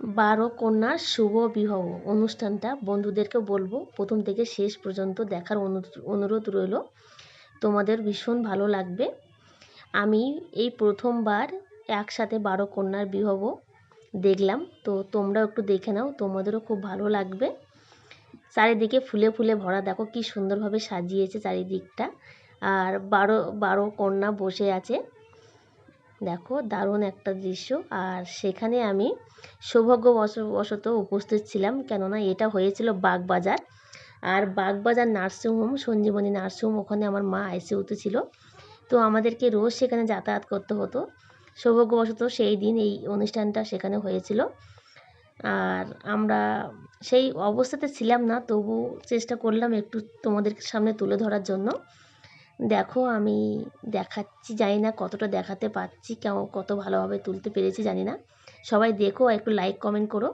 12 কন্যার শুভ বিবাহ অনুষ্ঠানটা বন্ধুদেরকে বলবো প্রথম থেকে শেষ পর্যন্ত দেখার অনুরোধ রইল। তোমাদের ভীষণ ভালো লাগবে। আমি এই প্রথমবার একসাথে 12 কন্যার বিবাহ দেখলাম, তো তোমরাও একটু দেখে নাও, তোমাদেরও খুব ভালো লাগবে। চারিদিকে ফুলে ফুলে ভরা, দেখো কি সুন্দরভাবে সাজিয়েছে চারিদিকটা। আর 12 কন্যা বসে আছে, দেখো দারুণ একটা দৃশ্য। আর সেখানে আমি সৌভাগ্যবশত উপস্থিত ছিলাম, কেননা এটা হয়েছিল বাগবাজার। আর বাগবাজার নার্সিংহোম, সঞ্জীবনী নার্সিংহোম, ওখানে আমার মা আইসিইউতে ছিল, তো আমাদেরকে রোজ সেখানে যাতায়াত করতে হতো। সৌভাগ্যবশত সেই দিন এই অনুষ্ঠানটা সেখানে হয়েছিল। আর আমরা সেই অবস্থাতে ছিলাম না, তবু চেষ্টা করলাম একটু তোমাদের সামনে তুলে ধরার জন্য। দেখো আমি দেখাচ্ছি, জানি না কতটা দেখাতে পারছি, কত ভালোভাবে তুলতে পেরেছি জানি না। সবাই দেখো, একটু লাইক কমেন্ট করো।